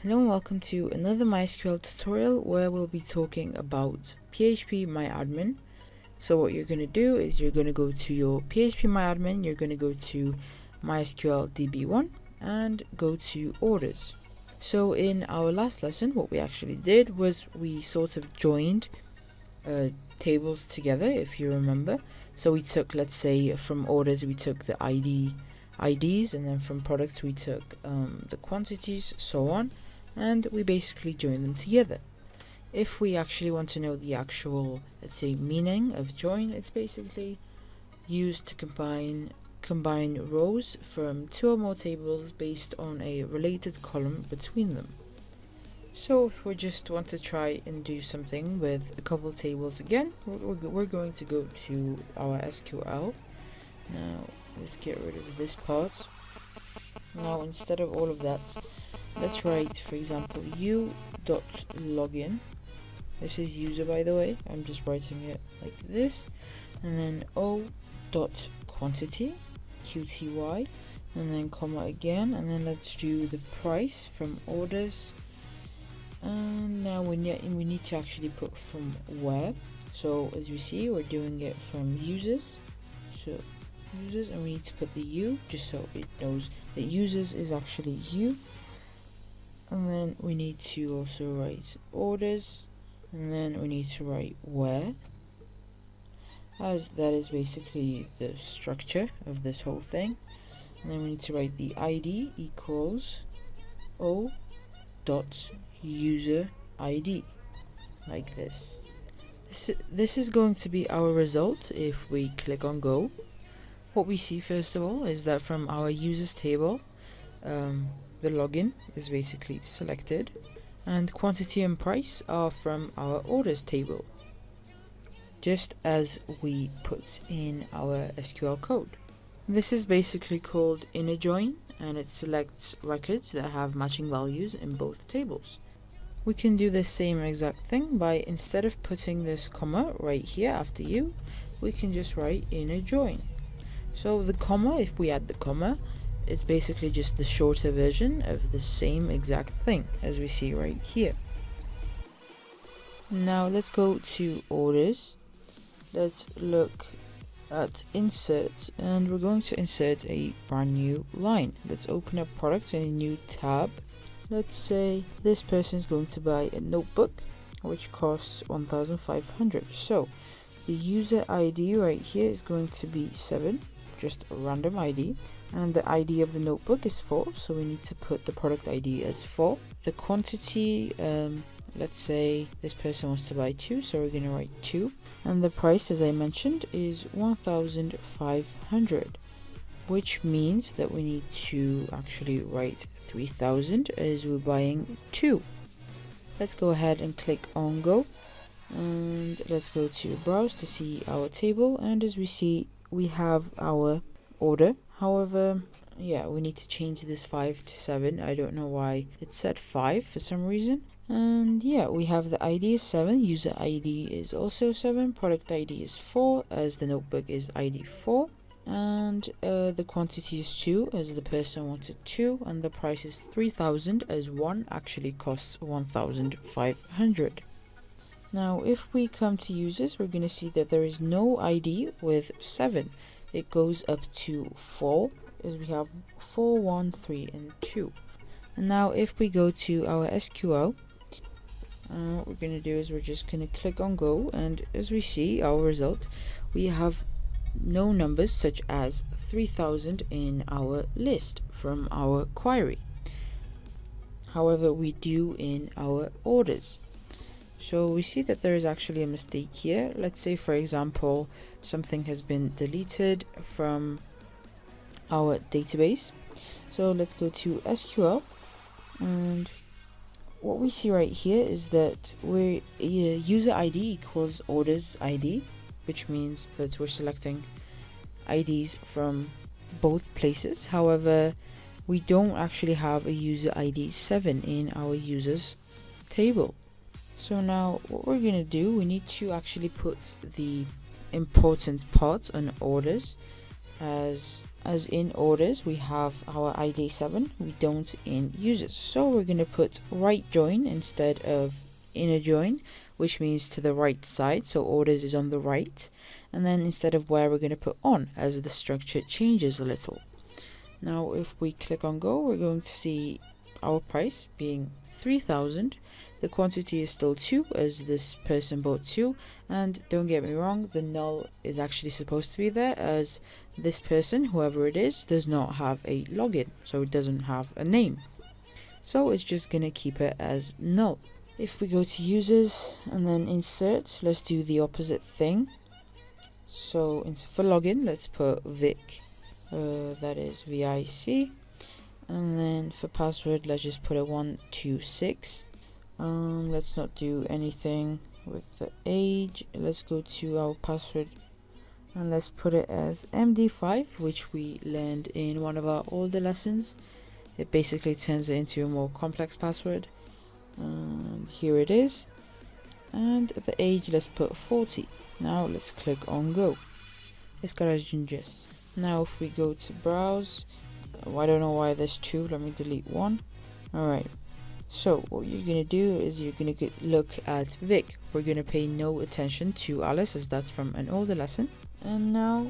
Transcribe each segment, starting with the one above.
Hello and welcome to another MySQL tutorial where we'll be talking about phpMyAdmin. So what you're going to do is you're going to go to your phpMyAdmin, you're going to go to MySQL DB1 and go to orders. So in our last lesson what we actually did was we sort of joined tables together, if you remember. So we took, let's say from orders we took the IDs, and then from products we took the quantities, so on, and we basically join them together. If we actually want to know the actual, let's say, meaning of join, it's basically used to combine rows from two or more tables based on a related column between them. So if we just want to try and do something with a couple of tables again, we're going to go to our SQL. Now let's get rid of this part. Now instead of all of that, let's write, for example, u.login. This is user, by the way. I'm just writing it like this. And then o.quantity, qty, and then comma again. And then let's do the price from orders. And now we need to actually put from where. So as you see, we're doing it from users. So users, and we need to put the u just so it knows that users is actually u. And then we need to also write orders, and then we need to write where, as that is basically the structure of this whole thing. And then we need to write the ID equals o dot user ID, like this. This is going to be our result if we click on go. What we see first of all is that from our users table, the login is basically selected, and quantity and price are from our orders table, just as we put in our SQL code. This is basically called inner join, and it selects records that have matching values in both tables. We can do the same exact thing by, instead of putting this comma right here after u, we can just write inner join. So the comma, if we add the comma, it's basically just the shorter version of the same exact thing as we see right here. Now let's go to orders. Let's look at insert, and we're going to insert a brand new line. Let's open up product in a new tab. Let's say this person is going to buy a notebook which costs 1,500. So the user ID right here is going to be 7, just a random ID, and the ID of the notebook is 4, so we need to put the product ID as 4. The quantity, let's say this person wants to buy 2, so we're going to write 2, and the price, as I mentioned, is 1,500, which means that we need to actually write 3,000 as we're buying 2. Let's go ahead and click on go, and let's go to browse to see our table, and as we see, we have our order. However, yeah, we need to change this 5 to 7. I don't know why it said 5 for some reason. And yeah, we have the ID is 7, user ID is also 7, product ID is 4 as the notebook is ID 4, and the quantity is 2 as the person wanted 2, and the price is 3,000 as 1 actually costs 1,500. Now if we come to users, we're going to see that there is no ID with 7. It goes up to 4 as we have 4, 1, 3 and 2. And now if we go to our SQL, what we're going to do is we're just going to click on go, and as we see our result, we have no numbers such as 3,000 in our list from our query. However, we do in our orders. So we see that there is actually a mistake here. Let's say, for example, something has been deleted from our database. So let's go to SQL, and what we see right here is that we're user ID equals orders ID, which means that we're selecting IDs from both places. However, we don't actually have a user ID 7 in our users table. So now what we're going to do, we need to actually put the important part on orders as as in orders we have our ID 7, we don't in users. So we're going to put right join instead of inner join, which means to the right side, so orders is on the right. And then instead of where, we're going to put on, as the structure changes a little. Now if we click on go, we're going to see our price being 3,000. The quantity is still 2, as this person bought 2, and don't get me wrong, the null is actually supposed to be there, as this person, whoever it is, does not have a login, so it doesn't have a name, so it's just gonna keep it as null. If we go to users and then insert, let's do the opposite thing. So for login, let's put Vic, that is VIC, and then for password, let's just put a 126. Let's not do anything with the age. Let's go to our password and let's put it as MD5, which we learned in one of our older lessons. It basically turns it into a more complex password, and here it is. And the age, let's put 40. Now let's click on go. It's got as gingers. Now if we go to browse, I don't know why there's 2, let me delete 1. Alright, so what you're gonna do is you're gonna look at Vic. We're gonna pay no attention to Alice, as that's from an older lesson. And now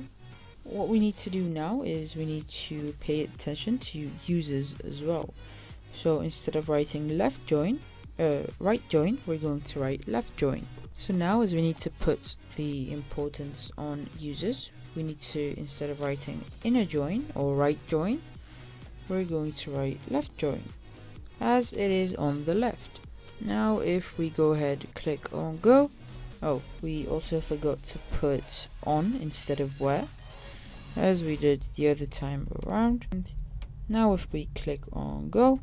what we need to do now is we need to pay attention to users as well. So instead of writing left join, right join, we're going to write left join. So now, as we need to put the importance on users, we need to, instead of writing inner join or right join, we're going to write left join, as it is on the left. Now if we go ahead, click on go. Oh, we also forgot to put on instead of where, as we did the other time around. Now if we click on go,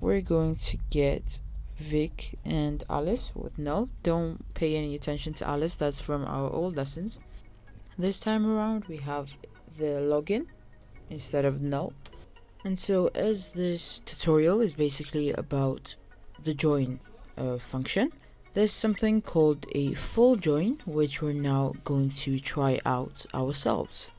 we're going to get Vic and Alice with null. Don't pay any attention to Alice, that's from our old lessons. This time around we have the login instead of null. And so as this tutorial is basically about the join function, there's something called a full join, which we're now going to try out ourselves.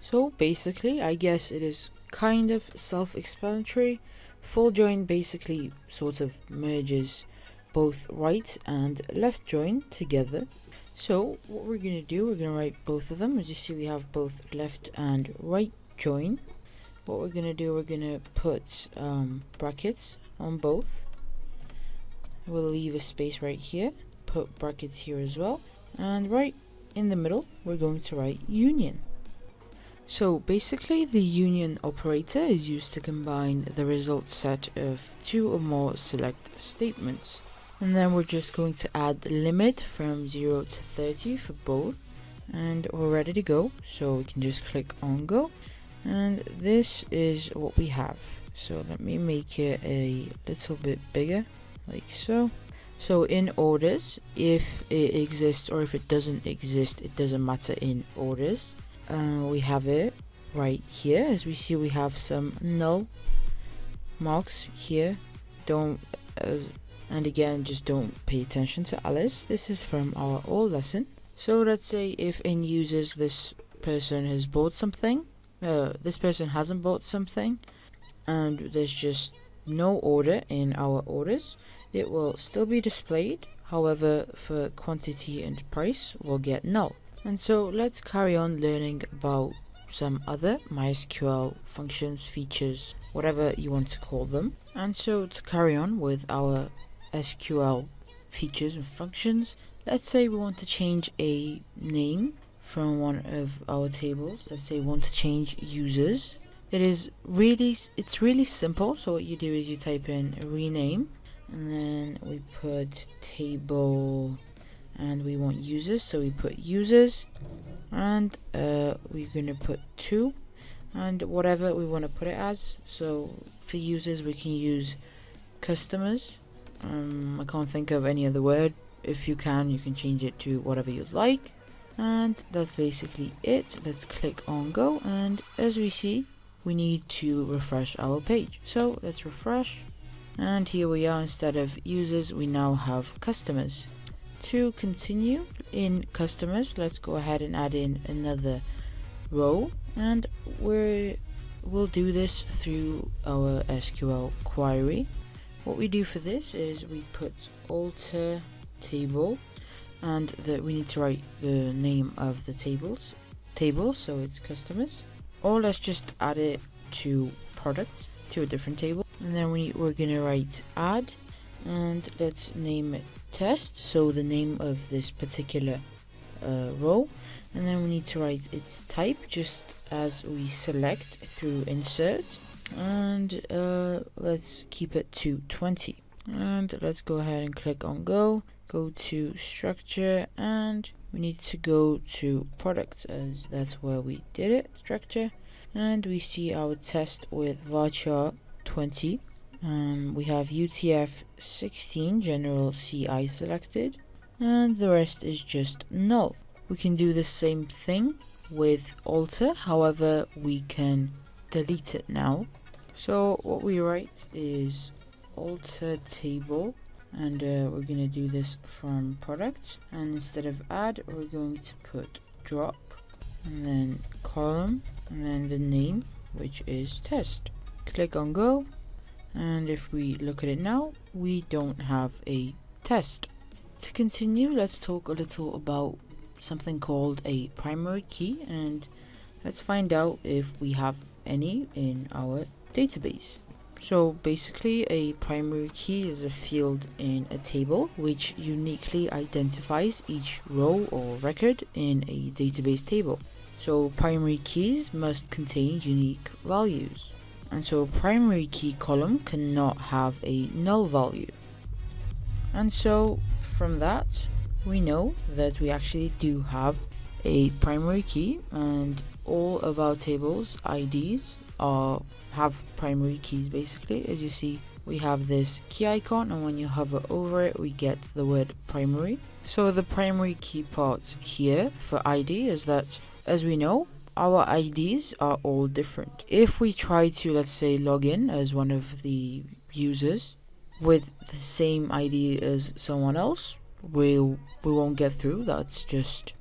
So basically, I guess it is kind of self-explanatory. Full join basically sort of merges both right and left join together. So what we're going to do, we're going to write both of them. As you see, we have both left and right join. What we're going to do, we're going to put brackets on both. We'll leave a space right here, put brackets here as well, and right in the middle we're going to write union. So basically the union operator is used to combine the result set of 2 or more select statements. And then we're just going to add the limit from 0 to 30 for both, and we're ready to go. So we can just click on go, and this is what we have. So let me make it a little bit bigger, like so. So in orders, if it exists or if it doesn't exist, it doesn't matter in orders. We have it right here. As we see, we have some null marks here. Don't and again, just don't pay attention to Alice. This is from our old lesson. So let's say if in users this person has bought something, this person hasn't bought something, and there's just no order in our orders, it will still be displayed. However, for quantity and price, we'll get null. And so let's carry on learning about some other MySQL functions, features, whatever you want to call them. And so to carry on with our SQL features and functions, let's say we want to change a name from one of our tables. Let's say we want to change users. It's really simple. So what you do is you type in rename, and then we put table, and we want users, so we put users, and we're gonna put 2, and whatever we want to put it as. So for users we can use customers. I can't think of any other word. If you can change it to whatever you'd like, and that's basically it. Let's click on go, and as we see, we need to refresh our page. So let's refresh, and here we are. Instead of users, we now have customers. To continue in customers, let's go ahead and add in another row, and we'll do this through our SQL query. What we do for this is we put alter table, and we need to write the name of the table, so it's customers, or let's just add it to products, to a different table, and then we're gonna write add, and let's name it test, so the name of this particular row, and then we need to write its type just as we select through insert, and let's keep it to 20, and let's go ahead and click on go to structure, and we need to go to products as that's where we did it, structure, and we see our test with varchar 20. We have UTF-16 general CI selected, and the rest is just null. We can do the same thing with alter, however we can delete it now. So what we write is alter table, and we're going to do this from products, and instead of add we're going to put drop, and then column, and then the name, which is test. Click on go, and if we look at it now, we don't have a test. To continue, let's talk a little about something called a primary key, and let's find out if we have any in our database. So basically, a primary key is a field in a table which uniquely identifies each row or record in a database table. So primary keys must contain unique values, and so a primary key column cannot have a null value. And so from that we know that we actually do have a primary key, and all of our tables IDs have primary keys. Basically, as you see, we have this key icon, and when you hover over it we get the word primary. So the primary key part here for ID is that, as we know, our IDs are all different. If we try to, let's say, log in as one of the users with the same ID as someone else, we won't get through. That's just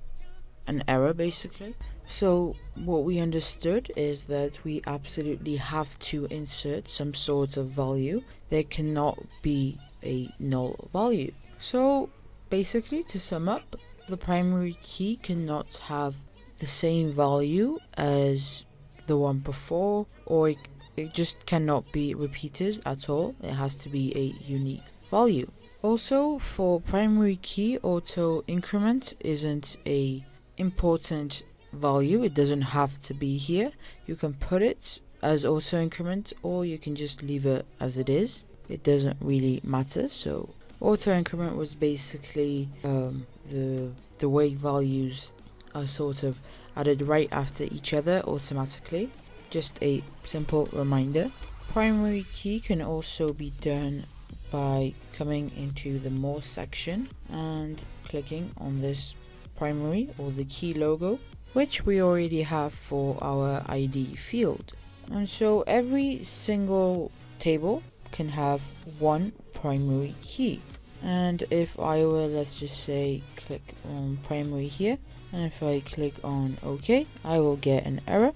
an error basically. So what we understood is that we absolutely have to insert some sort of value. There cannot be a null value. So basically, to sum up, the primary key cannot have the same value as the one before, or it just cannot be repeated at all. It has to be a unique value. Also, for primary key, auto increment isn't a important value. It doesn't have to be here. You can put it as auto increment, or you can just leave it as it is. It doesn't really matter. So auto increment was basically the way values are sort of added right after each other automatically. Just a simple reminder. Primary key can also be done by coming into the more section and clicking on this primary or the key logo, which we already have for our ID field. And so every single table can have one primary key. And if I were, let's just say, click on primary here, and if I click on OK, I will get an error.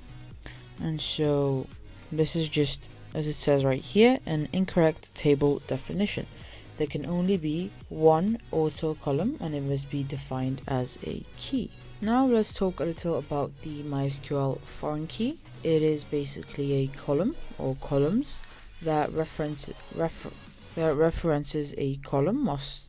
And so this is just, as it says right here, an incorrect table definition. There can only be one auto column, and it must be defined as a key. Now let's talk a little about the MySQL foreign key. It is basically a column or columns that references a column,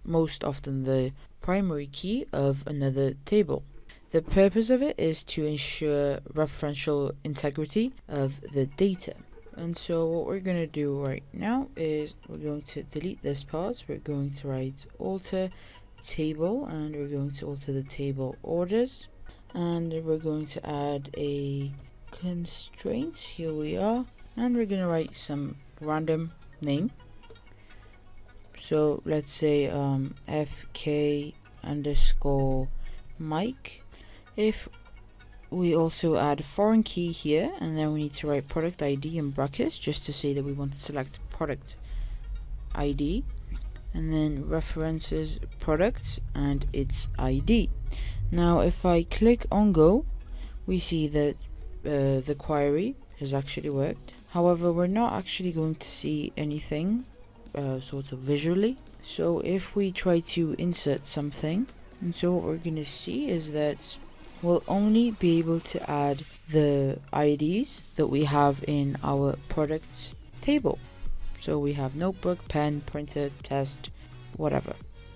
most often the primary key of another table. The purpose of it is to ensure referential integrity of the data. And so what we're going to do right now is we're going to delete this part. We're going to write alter table, and we're going to alter the table orders, and we're going to add a constraint. Here we are, and we're going to write some random name. So let's say fk underscore Mike. If we also add a foreign key here, and then we need to write product ID in brackets just to say that we want to select product ID, and then references products and its ID. Now if I click on go, we see that the query has actually worked. However, we're not actually going to see anything sort of visually. So if we try to insert something, and so what we're going to see is that we'll only be able to add the IDs that we have in our products table. So we have notebook, pen, printer, test, whatever.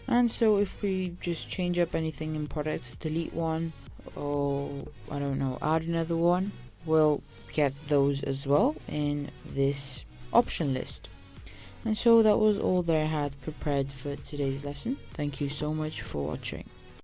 And so if we just change up anything in products, delete one, or I don't know, add another one, we'll get those as well in this option list. And so that was all that I had prepared for today's lesson. Thank you so much for watching.